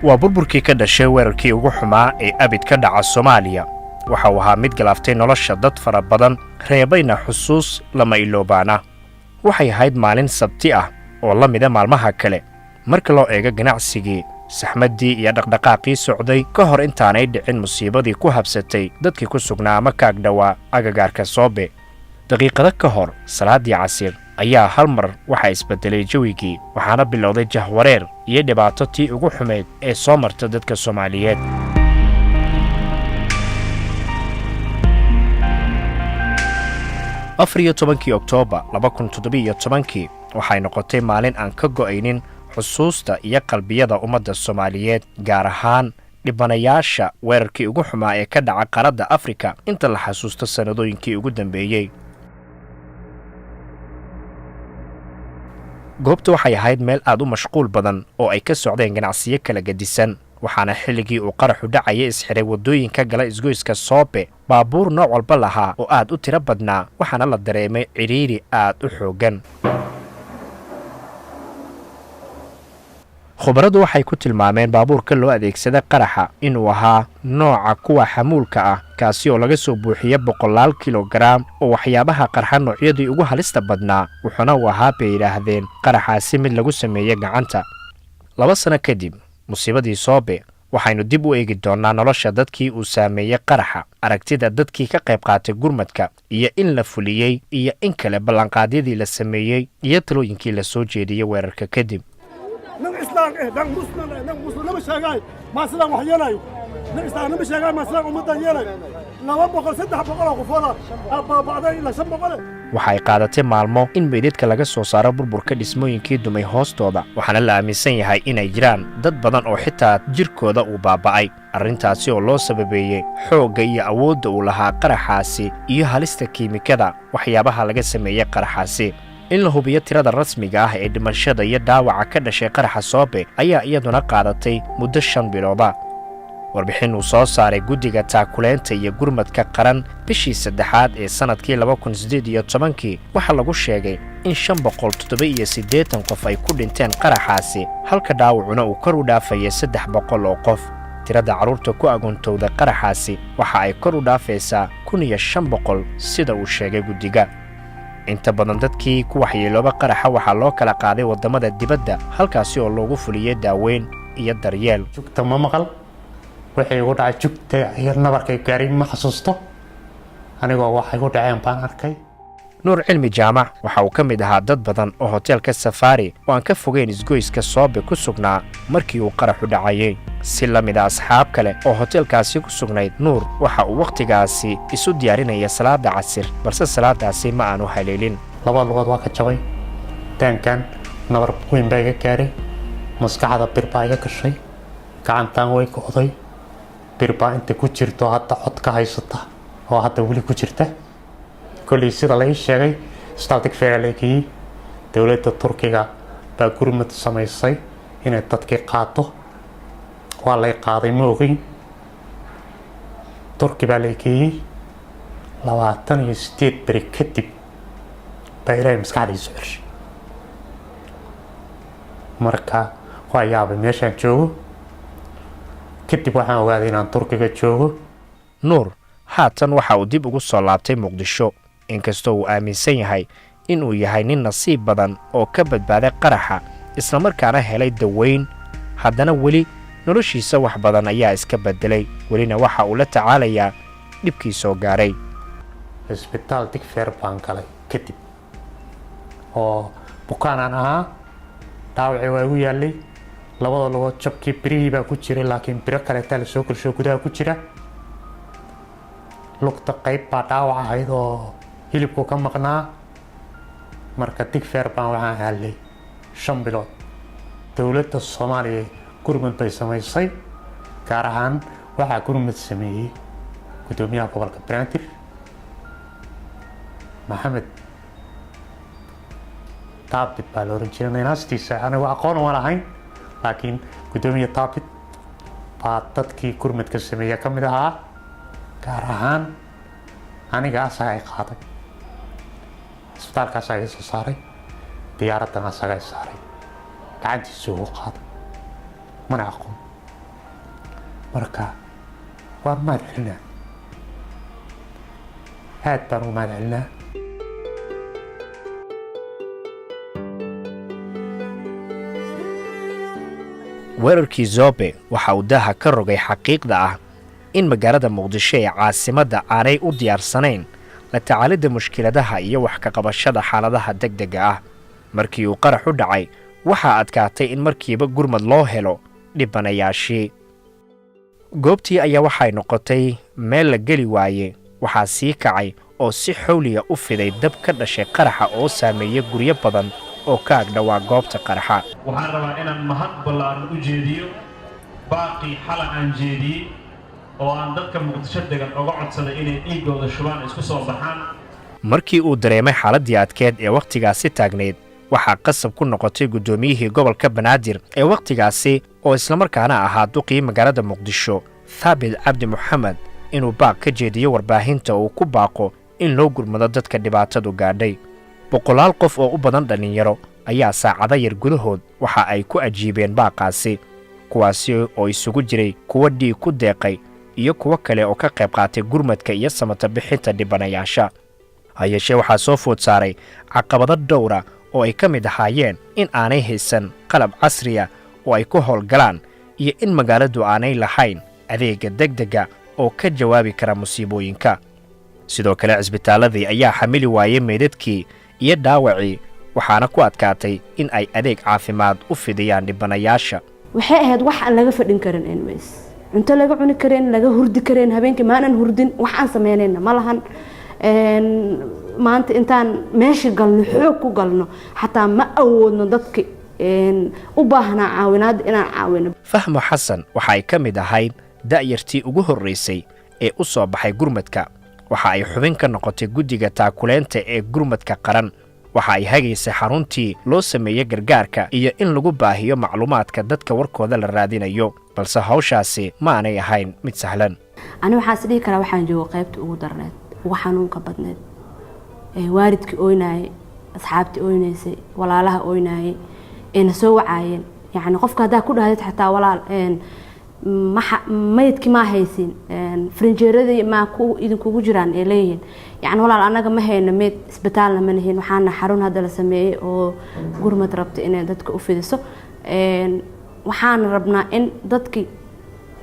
waa burburkii ka dhashay weerarkii ugu xumaa ee abid ka dhaca Soomaaliya waxa uu ahaa mid galaaftay nolosha dad fara badan reebayna xusuus lama iloobaana waxay ahayd maalin sabti ah oo la mid ah maalmaha kale marka loo eego ganacsigii saxmadii iyo dhaqdhaqaaqii socday ka hor intaanay dhicin musiibadii ku habsatay dadkii ku sugnaa ama kaag dhawaa agagaarka Soobe daqiiqado ka hor salaadii casir ayaa hal mar waxa isbedelay jawigii waxaana bilowday jahwareer iyo dhibaato tii ugu xumeed ee soo marta dadka Soomaaliyeed 14 Oktoobar 2017 waxay noqotay maalin aan ka go'aynin xusuusta iyo qalbiyada ummadda Soomaaliyeed gaar ahaan dhibanayaasha weerarkii ugu xumaa ee ka dhaca qaaradda Afrika inta la xasuusto sanadooyinkii ugu dambeeyay goobtu waxay ahayd meel aad u mashquul badan oo ay ka socdeen ganacsiyo kala gedisan waxaana xilligii uu qaraxu dhacay isxiray wadooyinka gala isgoyska Soobe baabuur nooc walba lahaa oo aad u tiro badnaa waxaana la dareemay ciriiri aad u xoogan khubaradu waxay ku tilmaameen baabuurka loo adeegsaday qaraxa inuu ahaa nooca kuwa xamuulka ah kaasi oo laga soo buuxiyay 100 kilogram oo waxyaabaha qarxa noocyadii ugu halista badnaa wuxuuna u ahaa bay yiraahdeen qaraxaasi mid lagu sameeyay gacanta 2 sano kadib musiibadii Soobe waxaynu dib u eegi doonaa nolosha dadkii uu saameeyay qaraxa aragtida dadkii ka qayb qaatay gurmadka iyo in la fuliyay iyo in kale ballanqaadyadii la sameeyay iyo talooyinkii la soo jeediyay weerarka kadib نم إسلام نم مسلم نم شجاي ما سلام وحيلاي نم إسلام نم شجاي ما سلام ومدة يلاي لو بقول سد بقول غفورة بعدين لا شم بقول waxay qaadatay maalmo in meydadka laga soo saaro burburka dhismooyinkii dumay hoostooda waxaana la aaminsan yahay inay jiraan dad badan oo xitaa jirkooda uu baaba'ay arrintaasi oo loo sababeeyay xoogga iyo awoodda uu lahaa qaraxaasi iyo halista kiimikada waxyaabaha laga sameeyay qaraxaasi in la hubiyo tirada rasmiga ah ee dhimashada iyo dhaawaca ka dhashay qaraxa Soobe ayaa iyaduna qaadatay muddo 5 bilooda warbixin uu soo saaray guddiga taakuleenta iyo gurmadka qaran bishii saddexaad ee sanadkii 2018 waxa lagu sheegay in 578 qof ay ku dhinteen qaraxaasi halka dhaawacuna uu kor u dhaafayay 300 oo qof tirada caruurta ku agoontowda qaraxaasi waxa ay kor u dhaafaysaa 1500 sida uu sheegay guddiga inta badan dadkii ku waxyeelooba qaraxa waxaa loo kala qaaday wadamada dibadda halkaasi oo loogu fuliyay daaweyn iyo daryeel jugta ma maqal waxay ugu dhacay jugta iyo nabarkay gaarin ma xasuusto anigoo waxay ugu dhaceen baan arkay nuur cilmi jaamac waxa uu ka mid ahaa dad badan oo hoteelka Safari oo aan ka fogeyn isgoyska Soobe ku sugnaa markii uu qaraxu dhacay si la mid ah asxaab kale oo hoteelkaasi ku sugnayd nuur waxa uu waqtigaasi isu diyaarinaya salaada casir balse salaadaasi ma aanu haleelin laba lugood waa ka jabay taankan nabar weyn baa iga gaaray maskaxda bir baa iga gashay gacantaan way go'day bir baa inta ku jirto hadda cod ka haysata oo hadda weli ku jirta kulli sida la sheegay isbitaalka Feeraleekii dawladda Turkiga baa gurmad samaysay inay dadkii qaato waa la qaaday moogay Turki baa leekii 28 bari kadib baa ilaahay maskaxdiisa cusub marka waa yaabay meeshaan joogo kadib waxaan ogaaday inaan Turkiga joogo nuur haatan waxa uu dib ugu soo laabtay Muqdisho inkastoo uu aaminsan yahay in uu yahay nin nasiib badan oo ka badbaaday qaraxa isla markaana helay daweyn haddana weli noloshiisa wax badan ayaa iska bedelay welina waxa uu la tacaalayaa dhibkii soo gaaray isbitaal Digfeer baan galay kadib oo bukaanaan ahaa dhaawacii waa igu yaalay labada lugood jabkii birihii baa ku jiray laakiin biro kale taa la soo kalsho gudaha ku jira lugta qayb baa dhaawac ahayd oo hilibku ka maqnaa marka Digfeer baan waxaan helay 5 bilood dawladda Soomaaliya gurmad bay samaysay gaar ahaan waxaa gurmad sameeyay gudoomiyaha gobolka Banaadir Maxamed Taabit baa loo rajinay naastiisa anigu aqoon uma lahayn laakiin gudoomiyaha Taabit baa dadkii gurmadka sameeyay ka mid ahaa gaar ahaan aniga asaga qaaday isbitaalkaas ay soo saaray diyaaraddan asaga saaray gacantiisa ugu qaaday mana aqoon marka waan mahad celinaa aad baan u mahad celinaa weerarkii Zobe waxa uu daaha ka rogay xaqiiqda ah in magaalada Muqdisho ee caasimadda aanay u diyaarsanayn la tacaalida mushkiladaha iyo wax ka qabashada xaaladaha degdega ah markii uu qarax u dhacay waxa adkaatay in markiiba gurmad loo helo dhibanayaashii goobtii ayaa waxay noqotay meel la geli waaye waxaa sii kacay oo si xawliya u fiday dab ka dhashay qaraxa oo saameeyay guryo badan oo ka agdhawaa goobta qaraxa waxaan rabaa inaan mahad ballaaran u jeediyo baaqii xala aan jeediyey oo aan dadka Muqdisho degan uga codsaday inay dhiigooda shubaan isku soo baxaan markii uu dareemay xaaladii adkeed ee waqtigaasi taagneed waxaa qasab ku noqotay gudoomiyihii gobolka Banaadir ee waqtigaasi oo isla markaana ahaa duqii magaalada Muqdisho Thabit Cabdi Mohamed inuu baaq ka jeediyo warbaahinta uu ku baaqo in loo gurmado dadka dhibaatadu gaadhay boqolaal qof oo u badan dhalinyaro ayaa saacado yar gudahood waxa ay ku ajiibeen baaqaasi kuwaasi oo isugu jiray kuwa dhiig ku deeqay iyo kuwa kale oo ka qayb qaatay gurmadka iyo samata bixinta dhibanayaasha hayeeshee waxaa soo food saaray caqabado dhowra oo ay ka mid ahaayeen in aanay haysan qalab casri ah oo ay ku howlgalaan iyo in magaaladu aanay lahayn adeega degdega oo ka jawaabi kara musiibooyinka sidoo kale cisbitaaladii ayaa xamili waayay meedadkii iyo dhaawacii waxaana ku adkaatay in ay adeeg caafimaad u fidiyaan dhibanayaasha waxay ahayd wax aan laga fadhin karin anyways inta laga cuni kareen laga hurdi kareen habeenkii maanan hurdin wax aan sameynayna ma lahan maanta intaan meesha galno xoog ku galno xataa ma awoodno dadka u baahnaa caawinaad inaan caawino Fahmo Xasan waxa ay ka mid ahayd da'yartii ugu horreysay ee u soo baxay gurmadka waxa ay xubin ka noqotay guddiga taakuleenta ee gurmadka qaran waxa ay hagaysay xaruntii loo sameeyay gargaarka iyo in lagu baahiyo macluumaadka dadka warkooda la raadinayo balse hawshaasi ma aanay ahayn mid sahlan ani waxaan sidii kala waxaan joogo qaybta ugu darneed ugu xanuunka badneed waalidkii ooynaayay asxaabtii ooynaysay walaalaha ooynaayay ee soo wacaayeen yani qofka hadaa ku dhahdid xataa walaal maydkii ma haysin frinjeeradii ma ku idinkugu jiraan ee leeyihiin yani walaal anaga ma hayno meed isbitaalna ma lahayn waxaana xarun hadda la sameeyay oo gurmad rabta inay dadka u fidiso waxaan rabnaa in dadkii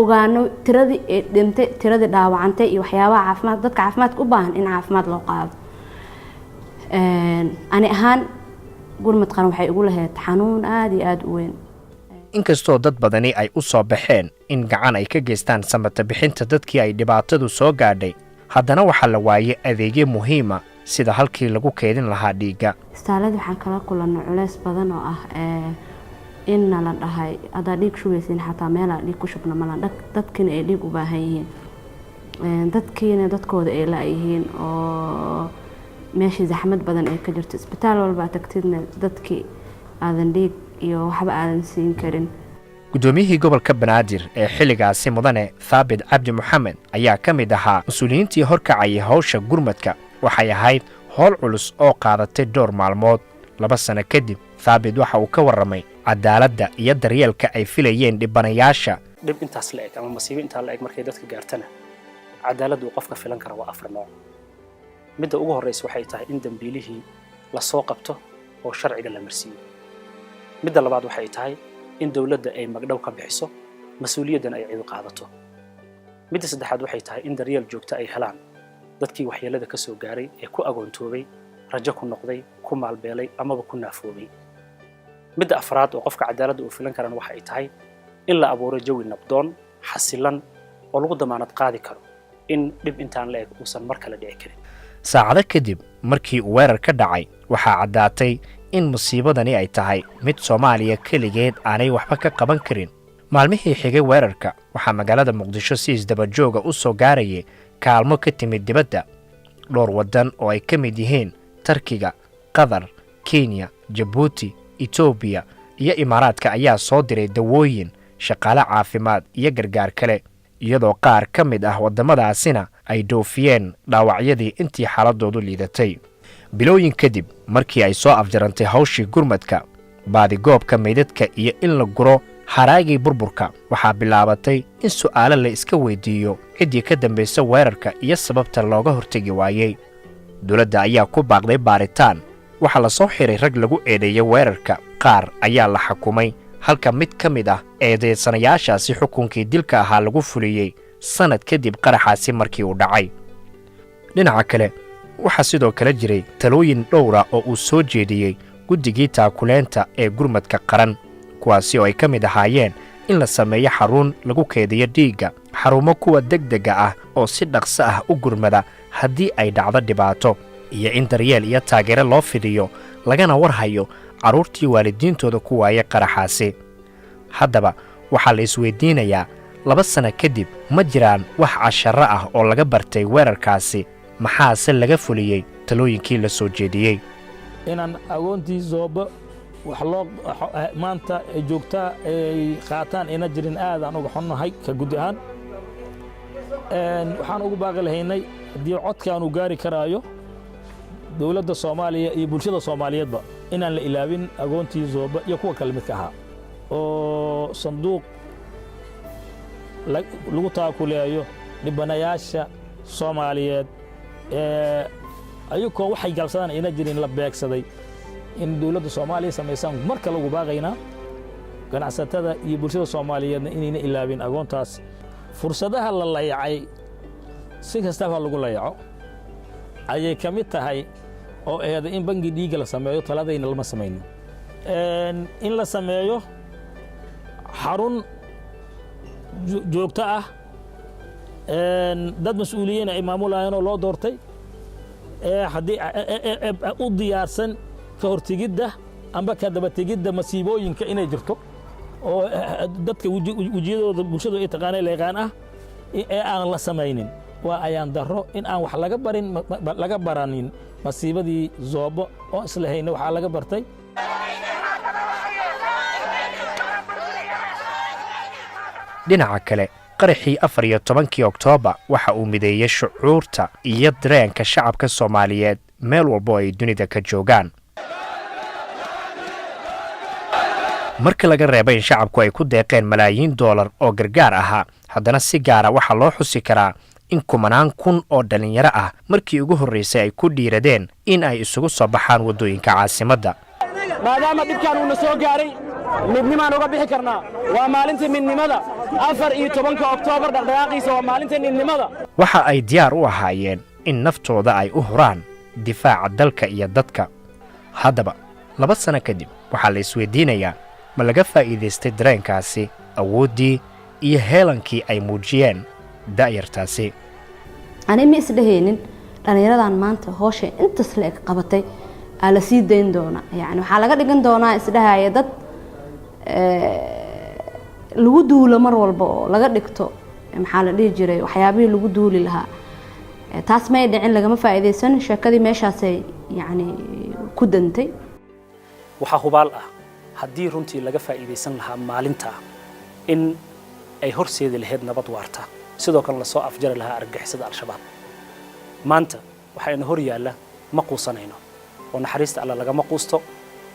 ogaano tiradii ee dhintay tiradii dhaawacantay iyo waxyaabaha caafimaad dadka caafimaadka u baahan in caafimaad loo qaado ani ahaan gurmad qaran waxay ugu lahayd xanuun aad iyo aad u weyn inkastoo dad badani ay u soo baxeen in gacan ay ka geystaan samata bixinta dadkii ay dhibaatadu soo gaadhay haddana waxaa la waayay adeegyo muhiima sida halkii lagu keedin lahaa dhiigga istaalada waxaan kala kulannay culays badan oo ah inna la dhahay hadaa dhiig shugaysiin xataa meelaa dhiig ku shubna malan dadkiina ay dhiig u baahan yihiin dadkiina dadkooda ay la-yihiin oo meeshii zaxmad badan ay ka jirto isbitaal walbaa tagtidna dadkii aadan dhiig iyo waxba aadan siin karin gudoomiyihii gobolka Banaadir ee xilligaasi mudane Thabit Cabdi Mohamed ayaa ka mid ahaa mas'uuliyiintii horkacayay hawsha gurmadka waxay ahayd howl culus oo qaadatay dhowr maalmood 2 sano kadib Thabit waxa uu ka warramay cadaaladda iyo daryeelka ay filayeen dhibanayaasha dhib intaas la eg ama masiibo inta la eg markay dadka gaartana cadaaladdu qofka filan kara waa 4 nooc midda ugu horeysa waxay tahay in dambiilihii la soo qabto oo sharciga la marsiiyo midda labaad waxay tahay in dawladda ay magdhow ka bixiso mas'uuliyaddan ay cid qaadato midda saddexaad waxay tahay in daryeel joogto ay helaan dadkii waxyeelada ka soo gaaray ee ku agoontoobay rajo ku noqday ku maalbeelay amaba ku naafoobay midda afraad oo qofka cadaaladda uu filan karana waxay tahay in la abuuro jawi nabdoon xasilan oo lagu damaanad qaadi karo in dhib intaan la eg uusan mar kale dhici karin saacado kadib markii uu weerar ka dhacay waxaa caddaatay in musiibadani ay tahay mid Soomaaliya kaligeed aanay waxba ka qaban karin maalmihii xigay weerarka waxaa magaalada Muqdisho si isdaba jooga u soo gaarayay kaalmo ka timid dibadda dhowr wadan oo ay ka mid yihiin Turkiga, Qatar, Kenya, Djibouti, Ethiopia iyo Imaaraadka ayaa soo diray dawooyin shaqaale caafimaad iyo gargaar kale iyadoo qaar ka mid ah wadamadaasina ay doofiyeen dhaawacyadii intii xaaladoodu liidatay bilooyin kadib markii ay soo afjarantay hawshii gurmadka baadi goobka meydadka iyo in la guro haraagii burburka waxaa bilaabatay in su'aalo la iska weydiiyo ciddii ka dambaysa weerarka iyo sababta looga hortegi waayey. dowladda ayaa ku baaqday baaritaan. waxaa la soo xiray rag lagu eedeeyey weerarka, qaar ayaa la xukumay, halka mid ka mid ah eedeysanayaashaasi xukunkii dilka ahaa lagu fuliyey sannad kadib qaraxaasi markii uu dhacay. dhinaca kale waxaa sidoo kale jiray talooyin dhowra oo uu soo jeediyey guddigii taakuleenta ee gurmadka qaran, kuwaasi oo ay ka mid ahaayeen in la sameeyo xarun lagu keediyo dhiigga, xarumo kuwa degdega ah oo si dhaqso ah u gurmada haddii ay dhacdo dhibaato, iyo in daryeel iyo taageero loo fidiyo lagana warhayo carruurtii waalidiintooda ku waayay qaraxaasi. haddaba waxaa la isweydiinayaa 2 sano kadib ma jiraan wax casharro ah oo laga bartay weerarkaasi, maxaase laga fuliyey talooyinkii la soo jeediyey. inaan agoontii Zooba wax loo maanta joogtaa ay qaataan ina jirin aadaan uga xunnahay ka gudi ahaan. waxaan ugu baaqi lahaynay haddii codkaan uu gaari karaayo dowladda Soomaaliya iyo bulshada Soomaaliyeedba inaan la ilaawin agoontii Zooba iyo kuwa kale midka ahaa oo sanduuq lagu taakuleeyo dhibanayaasha Soomaaliyeed ayagoo waxay galsadaan ina jirin la beegsaday in dowladda Soomaaliya sameeysan marka lagu baaqayna ganacsatada iyo bulshada Soomaaliyeedna inayna ilaawin agoontaas. fursadaha la layacay si kastaba lagu layaco ayay ka mid tahay oo eedo in bangi dhiiga la sameeyo taladayna lama sameeyno. in la sameeyo xarun joogto ah dad mas'uuliyiin ay maamulayaan oo loo doortay haddii u diyaarsan ka hortigidda amba ka daba tegidda masiibooyinka inay jirto oo dadka wajiyadooda bulshadu ay taqaanay leeqaan ah ee aan la samaynin. waa ayaan daro in aan wax laga baranin masiibadii Zooba oo islahayna waxaa laga bartay. dhinaca kale qaraxii 14 Oktoobar waxa uu mideeyay shucuurta iyo dareenka shacabka Soomaaliyeed meel walba ay dunida ka joogaan. marka laga reebay in shacabku ay ku deeqeen malaayiin dollar oo gargaar ahaa, haddana si gaara waxaa loo xusi karaa in 10 kun oo dhalinyaro ah markii ugu horreysay ay ku dhiiradeen in ay isugu soo baxaan waddooyinka caasimadda. maadaama dhibkaan uuna soo gaaray midnimaan uga bixi karnaa. waa maalintii midnimada 14 Oktoobar dhaqdhaqaaqiisa waa maalintii midnimada. waxa ay diyaar u ahaayeen in naftooda ay u huraan difaaca dalka iyo dadka. haddaba 2 sano kadib waxaa la isweydiinayaa ma laga faa'iidaystay dareenkaasi, awooddii iyo heelankii ay muujiyeen da'yartaasi. ani ma isdhahaynin dhalinyaradan maanta hawsha intaas la eg qabatay aa la sii dayn doona. yani waxaa laga dhigan doonaa isdhahaya dad lagu duulo mar walba oo laga dhigto maxaa la dhihi jiray waxyaabihii lagu duuli lahaa. taas may dhicin, lagama faa'iidaysan. sheekadii meeshaasay yani ku dantay. waxaa hubaal ah haddii runtii laga faa'iidaysan lahaa maalinta in ay horseedi lahayd nabad waarta, sidoo kale la soo afjari lahaa argagixisada al-shabaab. maanta waxayna hor yaalla ma quusanayno oo naxariista alla lagama quusto,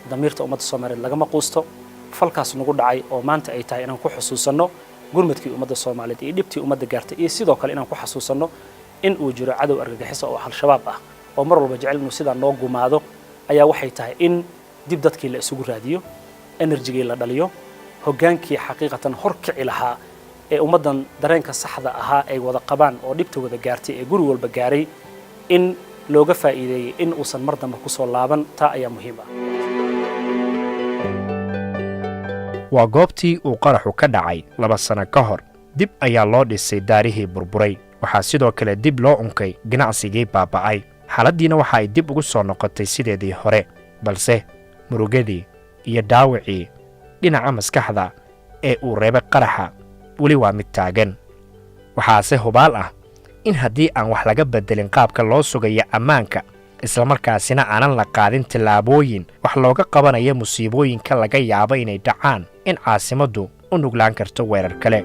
damiirta ummadda Soomaaliyeed lagama quusto. falkaas nagu dhacay oo maanta ay tahay inaan ku xusuusanno gurmadkii ummadda Soomaaliyeed iyo dhibtii ummadda gaartay, iyo sidoo kale inaan ku xusuusanno in uu jiro cadow argagixiso oo al-shabaab ah oo mar walba jecel inuu sidaa noo gumaado, ayaa waxay tahay in dib dadkii la isugu raadiyo, enerjigii la dhaliyo, hoggaankii xaqiiqatan hor kici lahaa ee ummaddan dareenka saxda ahaa ay wada qabaan oo dhibta wada gaartay ee guri walba gaaray in looga faa'iideeyay in uusan mar dambe ku soo laaban. taa ayaa muhiim ah. waa goobtii uu qaraxu ka dhacay 2 sano ka hor. dib ayaa loo dhisay daarihii burburay. waxaa sidoo kale dib loo unkay ganacsigii baaba'ay. xaaladdiina waxa ay dib ugu soo noqotay sideedii hore, balse murugadii iyo dhaawacii dhinaca maskaxda ee uu reebay qaraxa weli waa mid taagan. waxaase hubaal ah in haddii aan wax laga beddelin qaabka loo sugayo ammaanka, islamarkaasina aanan la qaadin tillaabooyin wax looga qabanayo musiibooyinka laga yaabo inay dhacaan, in caasimaddu u nuglaan karto weerar kale.